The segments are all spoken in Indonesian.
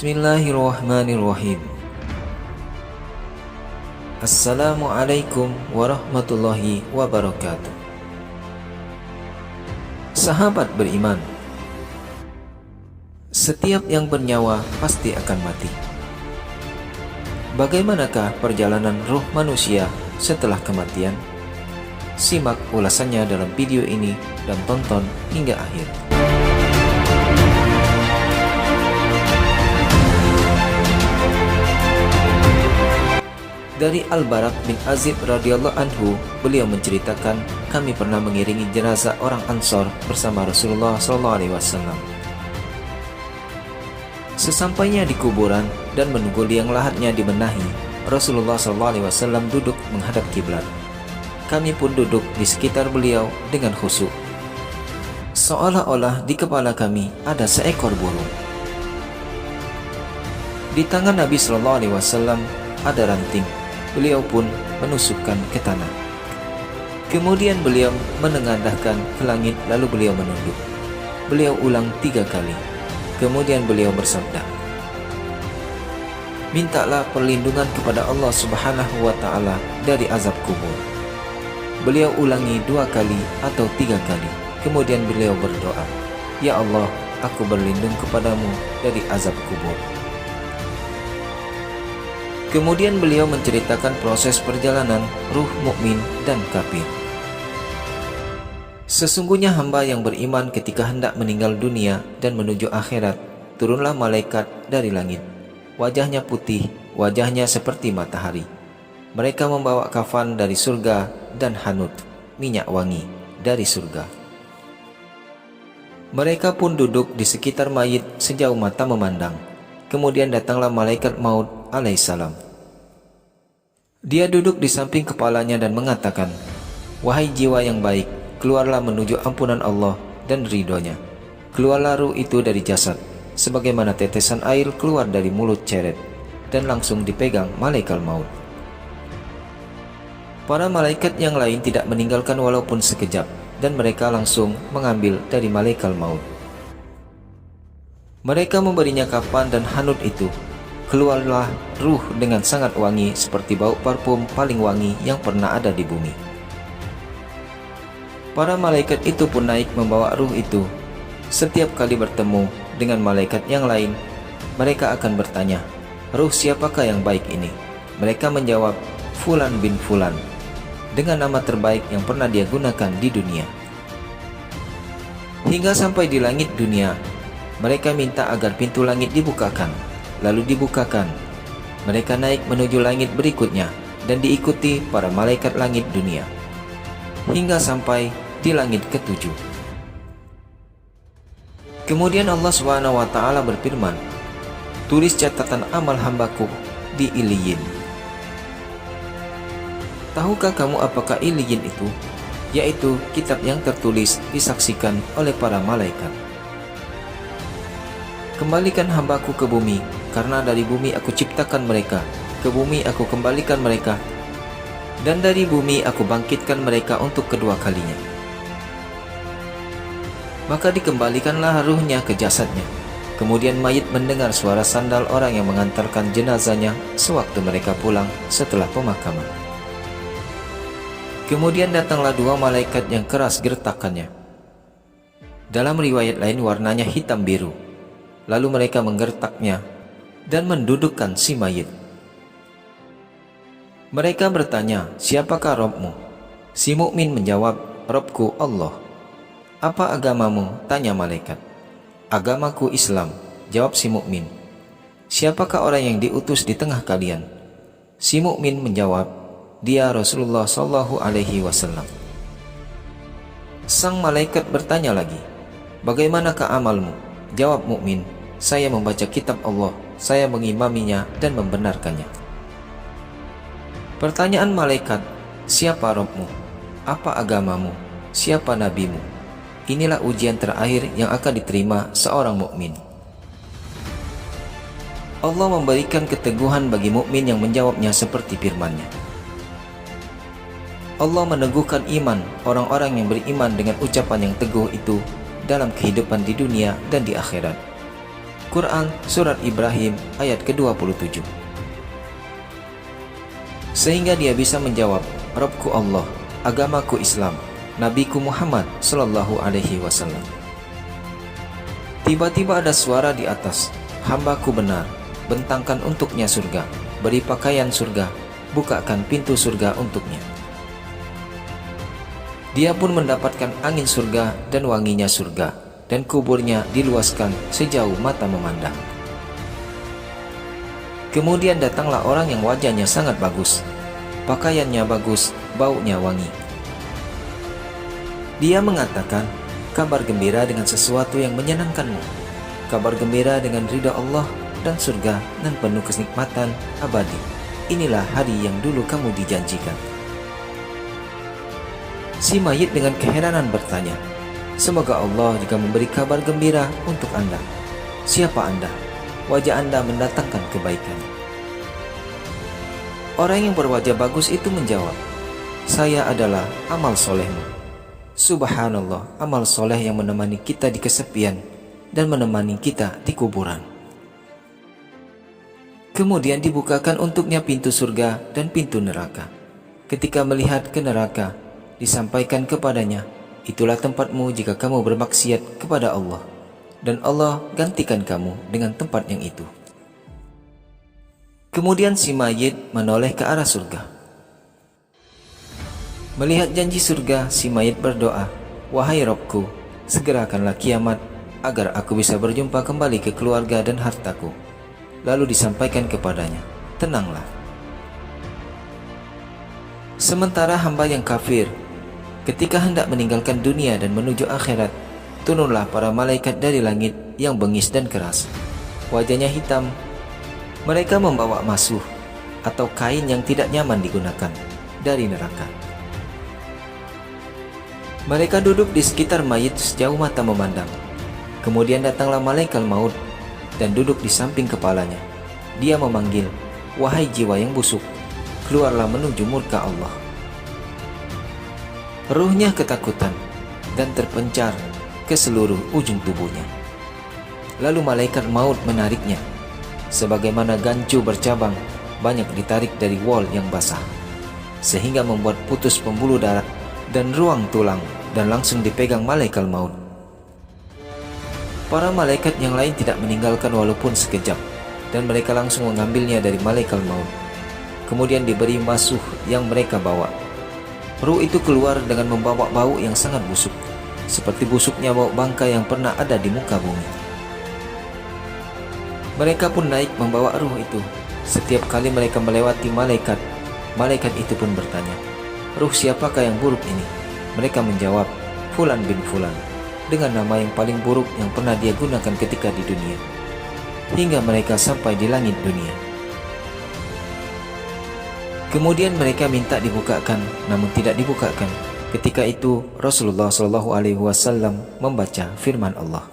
Bismillahirrahmanirrahim. Assalamualaikum warahmatullahi wabarakatuh. Sahabat beriman, setiap yang bernyawa pasti akan mati. Bagaimanakah perjalanan ruh manusia setelah kematian? Simak ulasannya dalam video ini dan tonton hingga akhir. Dari Al-Barak bin Azib radhiyallahu anhu, beliau menceritakan, kami pernah mengiringi jenazah orang Ansor bersama Rasulullah SAW. Sesampainya di kuburan dan menunggu liang lahatnya dibenahi, Rasulullah SAW duduk menghadap kiblat. Kami pun duduk di sekitar beliau dengan khusyuk. Seolah-olah di kepala kami ada seekor burung. Di tangan Nabi SAW ada ranting. Beliau pun menusukkan ke tanah. Kemudian beliau menengadahkan ke langit, lalu beliau menunduk. Beliau ulang 3 kali. Kemudian beliau bersabda, mintalah perlindungan kepada Allah Subhanahu wa Ta'ala dari azab kubur. Beliau ulangi 2 kali atau 3 kali. Kemudian beliau berdoa, ya Allah, aku berlindung kepadamu dari azab kubur. Kemudian beliau menceritakan proses perjalanan ruh mukmin dan kafir. Sesungguhnya hamba yang beriman ketika hendak meninggal dunia dan menuju akhirat, turunlah malaikat dari langit. Wajahnya putih, wajahnya seperti matahari. Mereka membawa kafan dari surga dan hanut, minyak wangi dari surga. Mereka pun duduk di sekitar mayit sejauh mata memandang. Kemudian datanglah malaikat maut alaihissalam. Dia duduk di samping kepalanya dan mengatakan, wahai jiwa yang baik, keluarlah menuju ampunan Allah dan ridhonya. Keluarlah ruh itu dari jasad, sebagaimana tetesan air keluar dari mulut ceret, dan langsung dipegang malaikat maut. Para malaikat yang lain tidak meninggalkan walaupun sekejap, dan mereka langsung mengambil dari malaikat maut. Mereka memberinya kafan dan hanut itu. Keluarlah ruh dengan sangat wangi seperti bau parfum paling wangi yang pernah ada di bumi. Para malaikat itu pun naik membawa ruh itu. Setiap kali bertemu dengan malaikat yang lain, mereka akan bertanya, ruh siapakah yang baik ini? Mereka menjawab, Fulan bin Fulan, dengan nama terbaik yang pernah dia gunakan di dunia. Hingga sampai di langit dunia, mereka minta agar pintu langit dibukakan. Lalu dibukakan. Mereka naik menuju langit berikutnya dan diikuti para malaikat langit dunia hingga sampai di langit ke-7. Kemudian Allah SWT berfirman, tulis catatan amal hambaku di Iliyin. Tahukah kamu apakah Iliyin itu? Yaitu kitab yang tertulis disaksikan oleh para malaikat. Kembalikan hambaku ke bumi, karena dari bumi aku ciptakan mereka, ke bumi aku kembalikan mereka, dan dari bumi aku bangkitkan mereka untuk kedua kalinya. Maka dikembalikanlah ruhnya ke jasadnya. Kemudian mayit mendengar suara sandal orang yang mengantarkan jenazahnya sewaktu mereka pulang setelah pemakaman. Kemudian datanglah 2 malaikat yang keras gertakannya. Dalam riwayat lain warnanya hitam biru. Lalu mereka menggertaknya dan mendudukkan si mayit. Mereka bertanya, siapakah Robmu? Si mukmin menjawab, Robku Allah. Apa agamamu? Tanya malaikat. Agamaku Islam, jawab si mukmin. Siapakah orang yang diutus di tengah kalian? Si mukmin menjawab, dia Rasulullah SAW. Sang malaikat bertanya lagi, bagaimanakah amalmu? Jawab mukmin, saya membaca kitab Allah, saya mengimaminya dan membenarkannya. Pertanyaan malaikat, siapa Robmu? Apa agamamu? Siapa nabimu? Inilah ujian terakhir yang akan diterima seorang mukmin. Allah memberikan keteguhan bagi mukmin yang menjawabnya seperti firman-Nya. Allah meneguhkan iman orang-orang yang beriman dengan ucapan yang teguh itu dalam kehidupan di dunia dan di akhirat. Quran Surat Ibrahim ayat ke-27. Sehingga dia bisa menjawab, Rabbku Allah, agamaku Islam, Nabiku Muhammad Sallallahu Alaihi Wasallam. Tiba-tiba ada suara di atas, hambaku benar, bentangkan untuknya surga, beri pakaian surga, bukakan pintu surga untuknya. Dia pun mendapatkan angin surga dan wanginya surga, dan kuburnya diluaskan sejauh mata memandang. Kemudian datanglah orang yang wajahnya sangat bagus, pakaiannya bagus, baunya wangi. Dia mengatakan, kabar gembira dengan sesuatu yang menyenangkanmu, kabar gembira dengan ridha Allah dan surga dan penuh kenikmatan abadi. Inilah hari yang dulu kamu dijanjikan. Si mayit dengan keheranan bertanya, semoga Allah juga memberi kabar gembira untuk Anda. Siapa Anda? Wajah Anda mendatangkan kebaikan. Orang yang berwajah bagus itu menjawab, saya adalah amal solehmu. Subhanallah, amal soleh yang menemani kita di kesepian dan menemani kita di kuburan. Kemudian dibukakan untuknya pintu surga dan pintu neraka. Ketika melihat ke neraka, disampaikan kepadanya, itulah tempatmu jika kamu bermaksiat kepada Allah, dan Allah gantikan kamu dengan tempat yang itu. Kemudian si mayit menoleh ke arah surga. Melihat janji surga, si mayit berdoa, wahai Rabbku, segerakanlah kiamat agar aku bisa berjumpa kembali ke keluarga dan hartaku. Lalu disampaikan kepadanya, tenanglah. Sementara hamba yang kafir, ketika hendak meninggalkan dunia dan menuju akhirat, turunlah para malaikat dari langit yang bengis dan keras. Wajahnya hitam. Mereka membawa masuh atau kain yang tidak nyaman digunakan dari neraka. Mereka duduk di sekitar mayit sejauh mata memandang. Kemudian datanglah malaikat maut dan duduk di samping kepalanya. Dia memanggil, wahai jiwa yang busuk, keluarlah menuju murka Allah. Ruhnya ketakutan dan terpencar ke seluruh ujung tubuhnya. Lalu malaikat maut menariknya. Sebagaimana gancu bercabang, banyak ditarik dari wol yang basah, sehingga membuat putus pembuluh darah dan ruang tulang, dan langsung dipegang malaikat maut. Para malaikat yang lain tidak meninggalkan walaupun sekejap, dan mereka langsung mengambilnya dari malaikat maut. Kemudian diberi masuh yang mereka bawa. Ruh itu keluar dengan membawa bau yang sangat busuk, seperti busuknya bau bangkai yang pernah ada di muka bumi. Mereka pun naik membawa ruh itu. Setiap kali mereka melewati malaikat, malaikat itu pun bertanya, ruh siapakah yang buruk ini? Mereka menjawab, Fulan bin Fulan, dengan nama yang paling buruk yang pernah dia gunakan ketika di dunia, hingga mereka sampai di langit dunia. Kemudian mereka minta dibukakan, namun tidak dibukakan. Ketika itu Rasulullah SAW membaca firman Allah,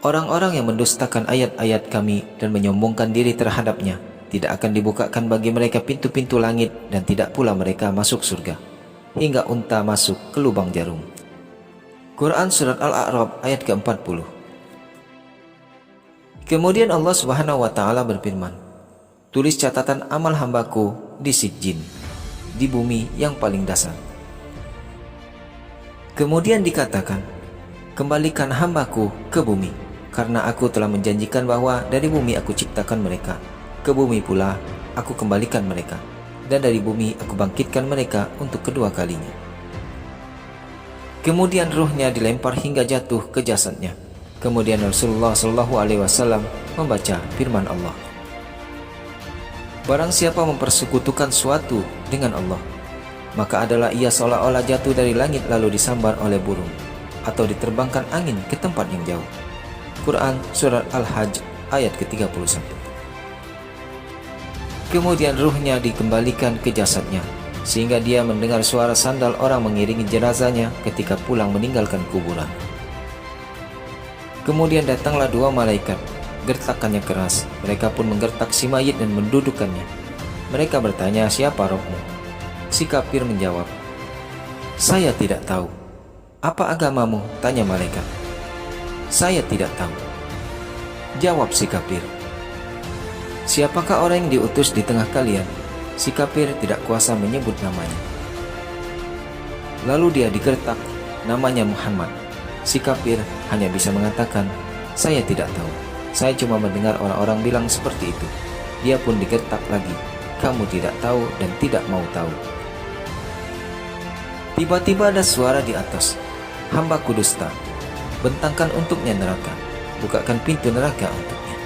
orang-orang yang mendustakan ayat-ayat kami dan menyombongkan diri terhadapnya, tidak akan dibukakan bagi mereka pintu-pintu langit, dan tidak pula mereka masuk surga, hingga unta masuk ke lubang jarum. Quran Surat Al-A'raf ayat ke-40. Kemudian Allah Subhanahu wa Ta'ala berfirman, tulis catatan amal hambaku di Sijjin, di bumi yang paling dasar. Kemudian dikatakan, kembalikan hambaku ke bumi, karena aku telah menjanjikan bahwa dari bumi aku ciptakan mereka, ke bumi pula aku kembalikan mereka, dan dari bumi aku bangkitkan mereka untuk kedua kalinya. Kemudian ruhnya dilempar hingga jatuh ke jasadnya. Kemudian Rasulullah SAW membaca firman Allah, barang siapa mempersekutukan suatu dengan Allah, maka adalah ia seolah-olah jatuh dari langit lalu disambar oleh burung, atau diterbangkan angin ke tempat yang jauh. Quran Surat Al-Hajj ayat ke-31. Kemudian ruhnya dikembalikan ke jasadnya, sehingga dia mendengar suara sandal orang mengiringi jenazahnya ketika pulang meninggalkan kuburan. Kemudian datanglah dua malaikat, gertakannya keras. Mereka pun menggertak si mayit dan mendudukkannya. Mereka bertanya, siapa rohmu? Si kafir menjawab, saya tidak tahu. Apa agamamu? Tanya malaikat. Saya tidak tahu. Jawab si kafir, "Siapakah orang yang diutus di tengah kalian?" Si kafir tidak kuasa menyebut namanya. Lalu dia digertak, "Namanya Muhammad." Si kafir hanya bisa mengatakan, "Saya tidak tahu. Saya cuma mendengar orang-orang bilang seperti itu." Dia pun digertak lagi, "Kamu tidak tahu dan tidak mau tahu." Tiba-tiba ada suara di atas, "Hamba kudusta, bentangkan untuknya neraka, bukakan pintu neraka untuknya."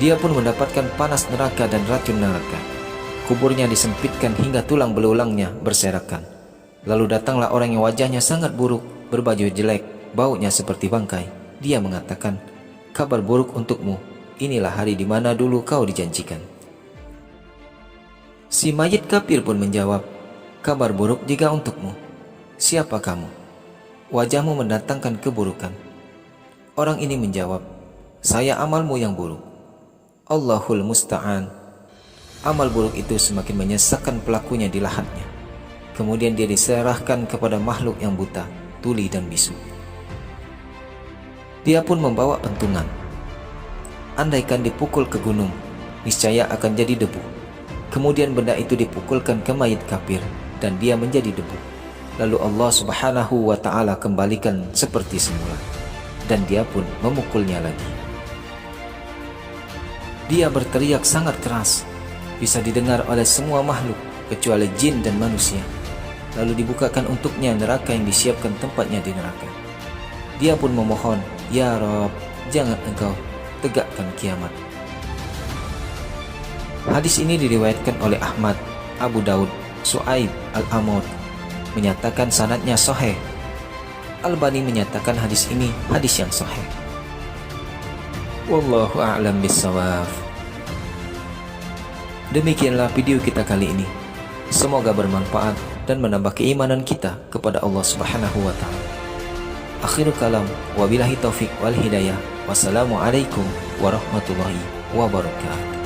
Dia pun mendapatkan panas neraka dan racun neraka. Kuburnya disempitkan hingga tulang belulangnya berserakan. Lalu datanglah orang yang wajahnya sangat buruk, berbaju jelek, baunya seperti bangkai. Dia mengatakan, "Kabar buruk untukmu, inilah hari di mana dulu kau dijanjikan." Si mayit kafir pun menjawab, "Kabar buruk juga untukmu. Siapa kamu? Wajahmu mendatangkan keburukan." Orang ini menjawab, "Saya amalmu yang buruk." Allahul musta'an. Amal buruk itu semakin menyesakkan pelakunya di lahatnya. Kemudian dia diserahkan kepada makhluk yang buta, tuli dan bisu. Dia pun membawa pentungan. Andaikan dipukul ke gunung, niscaya akan jadi debu. Kemudian benda itu dipukulkan ke mayit kafir dan dia menjadi debu. Lalu Allah Subhanahu wa ta'ala kembalikan seperti semula, dan dia pun memukulnya lagi. Dia berteriak sangat keras, bisa didengar oleh semua makhluk kecuali jin dan manusia. Lalu dibukakan untuknya neraka yang disiapkan tempatnya di neraka. Dia pun memohon, "Ya Rabb, jangan engkau tegakkan kiamat." Hadis ini diriwayatkan oleh Ahmad, Abu Daud, Su'aib Al-Amud, menyatakan sanadnya sahih. Albani menyatakan hadis ini hadis yang sahih. Wallahu a'lam bissawab. Demikianlah video kita kali ini. Semoga bermanfaat dan menambah keimanan kita kepada Allah Subhanahu wa ta'ala. Akhirul kalam, wabillahi taufik wal hidayah. Wassalamualaikum warahmatullahi wabarakatuh.